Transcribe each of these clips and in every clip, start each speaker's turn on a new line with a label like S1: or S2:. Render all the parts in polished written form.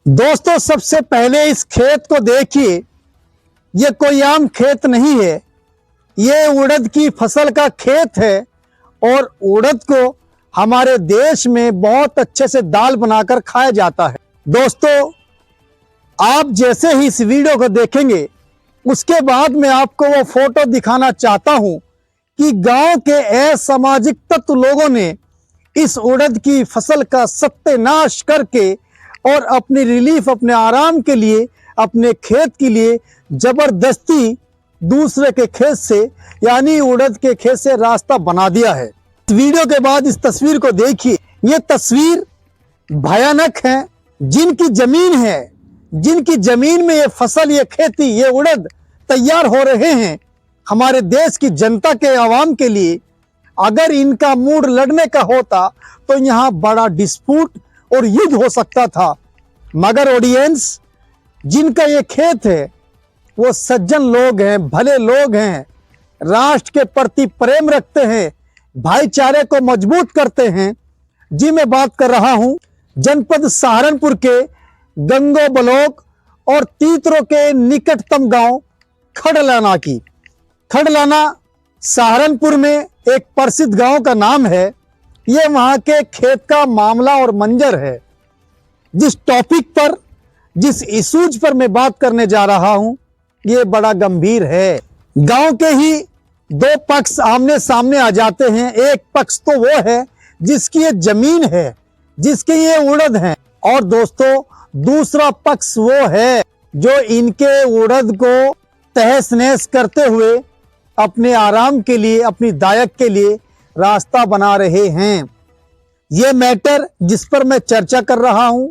S1: दोस्तों, सबसे पहले इस खेत को देखिए। ये कोई आम खेत नहीं है, ये उड़द की फसल का खेत है। और उड़द को हमारे देश में बहुत अच्छे से दाल बनाकर खाया जाता है। दोस्तों, आप जैसे ही इस वीडियो को देखेंगे उसके बाद मैं आपको वो फोटो दिखाना चाहता हूं कि गांव के असामाजिक तत्व लोगों ने इस उड़द की फसल का सत्यानाश करके और अपनी रिलीफ, अपने आराम के लिए, अपने खेत के लिए जबरदस्ती दूसरे के खेत से यानी उड़द के खेत से रास्ता बना दिया है। इस वीडियो के बाद इस तस्वीर को देखिए। ये तस्वीर भयानक है। जिनकी जमीन है, जिनकी जमीन में ये फसल, ये खेती, ये उड़द तैयार हो रहे हैं हमारे देश की जनता के, आवाम के लिए, अगर इनका मूड लड़ने का होता तो यहाँ बड़ा डिस्प्यूट और युद्ध हो सकता था। मगर ऑडियंस, जिनका ये खेत है वो सज्जन लोग हैं, भले लोग हैं, राष्ट्र के प्रति प्रेम रखते हैं, भाईचारे को मजबूत करते हैं। जी मैं बात कर रहा हूं जनपद सहारनपुर के गंगो ब्लॉक और तीतरो के निकटतम गांव खड़लाना की। खड़लाना सहारनपुर में एक प्रसिद्ध गांव का नाम है। ये वहां के खेत का मामला और मंजर है। जिस टॉपिक पर, जिस इशूज पर मैं बात करने जा रहा हूं, ये बड़ा गंभीर है। गांव के ही दो पक्ष आमने सामने आ जाते हैं। एक पक्ष तो वो है जिसकी ये जमीन है, जिसके ये उड़द हैं, और दोस्तों दूसरा पक्ष वो है जो इनके उड़द को तहस नहस करते हुए अपने आराम के लिए, अपनी दायक के लिए रास्ता बना रहे हैं। ये मैटर जिस पर मैं चर्चा कर रहा हूं,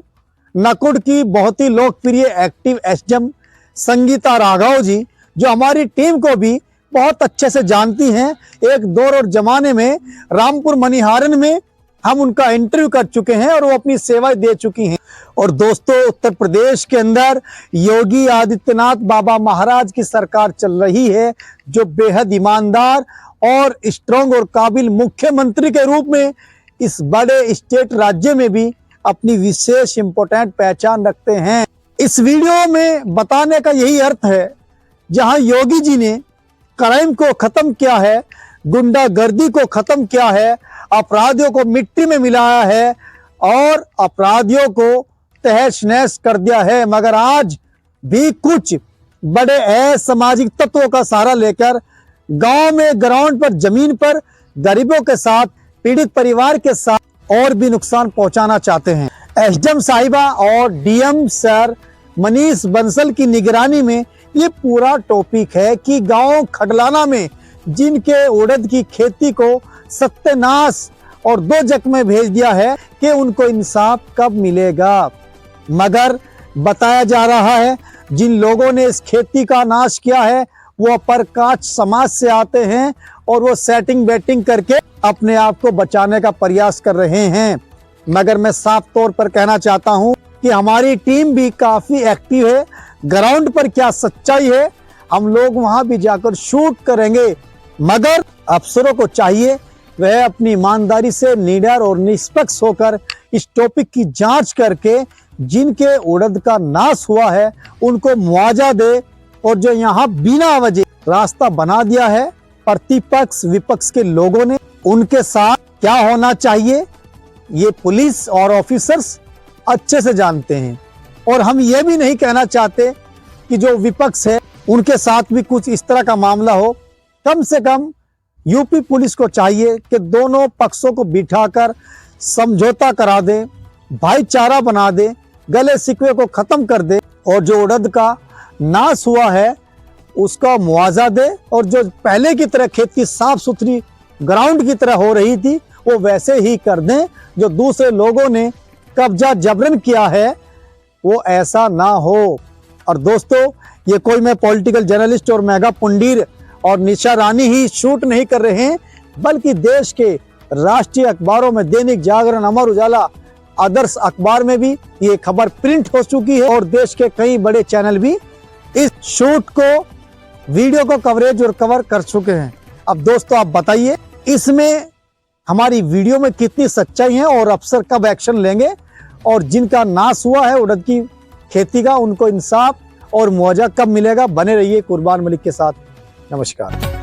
S1: नकुड़ की बहुत ही लोकप्रिय एक्टिव एसडीएम संगीता राघव जी, जो हमारी टीम को भी बहुत अच्छे से जानती हैं। एक दौर और जमाने में रामपुर मनिहारन में हम उनका इंटरव्यू कर चुके हैं और वो अपनी सेवाएं दे चुकी हैं। और दोस्तों, उत्तर प्रदेश के अंदर योगी आदित्यनाथ बाबा महाराज की सरकार चल रही है, जो बेहद ईमानदार और स्ट्रांग और काबिल मुख्यमंत्री के रूप में इस बड़े स्टेट राज्य में भी अपनी विशेष इंपॉर्टेंट पहचान रखते हैं। इस वीडियो में बताने का यही अर्थ है, जहां योगी जी ने क्राइम को खत्म किया है, गुंडागर्दी को खत्म किया है, अपराधियों को मिट्टी में मिलाया है और अपराधियों को तहस नहस कर दिया है, मगर आज भी कुछ बड़े असामाजिक तत्वों का सहारा लेकर गांव में, ग्राउंड पर, जमीन पर गरीबों के साथ, पीड़ित परिवार के साथ और भी नुकसान पहुंचाना चाहते हैं। एसडीएम साहिबा और डीएम सर मनीष बंसल की निगरानी में ये पूरा टॉपिक है कि गांव खड़लाना में जिनके उड़द की खेती को सत्यानाश और दो जख में भेज दिया है कि उनको इंसाफ कब मिलेगा। मगर बताया जा रहा है जिन लोगों ने इस खेती का नाश किया है वो परकाच समाज से आते हैं और वो सेटिंग बैटिंग करके अपने आप को बचाने का प्रयास कर रहे हैं। मगर मैं साफ तौर पर कहना चाहता हूं कि हमारी टीम भी काफी एक्टिव है। ग्राउंड पर क्या सच्चाई है हम लोग वहां भी जाकर शूट करेंगे, मगर अफसरों को चाहिए वह अपनी ईमानदारी से निडर और निष्पक्ष होकर इस टॉपिक की जांच करके जिनके उड़द का नाश हुआ है उनको मुआवजा दे। और जो यहाँ बिना वजह रास्ता बना दिया है प्रतिपक्ष विपक्ष के लोगों ने, उनके साथ क्या होना चाहिए ये पुलिस और ऑफिसर्स अच्छे से जानते हैं। और हम ये भी नहीं कहना चाहते कि जो विपक्ष है उनके साथ भी कुछ इस तरह का मामला हो। कम से कम यूपी पुलिस को चाहिए कि दोनों पक्षों को बिठाकर समझौता करा दे, भाईचारा बना दे, गले शिकवे को खत्म कर दे और जो उड़द का नाश हुआ है उसका मुआवजा दे। और जो पहले की तरह खेत की साफ सुथरी ग्राउंड की तरह हो रही थी वो वैसे ही कर दें। जो दूसरे लोगों ने कब्जा जबरन किया है वो ऐसा ना हो। और दोस्तों, ये कोई मैं पॉलिटिकल जर्नलिस्ट और मेगा पुंडीर और निशा रानी ही शूट नहीं कर रहे हैं, बल्कि देश के राष्ट्रीय अखबारों में दैनिक जागरण, अमर उजाला, आदर्श अखबार में भी ये खबर प्रिंट हो चुकी है और देश के कई बड़े चैनल भी इस शूट को, वीडियो को कवरेज और कवर कर चुके हैं। अब दोस्तों आप बताइए इसमें हमारी वीडियो में कितनी सच्चाई है और अफसर कब एक्शन लेंगे और जिनका नाश हुआ है उड़द की खेती का उनको इंसाफ और मुआवजा कब मिलेगा? बने रहिए कुर्बान मलिक के साथ। नमस्कार।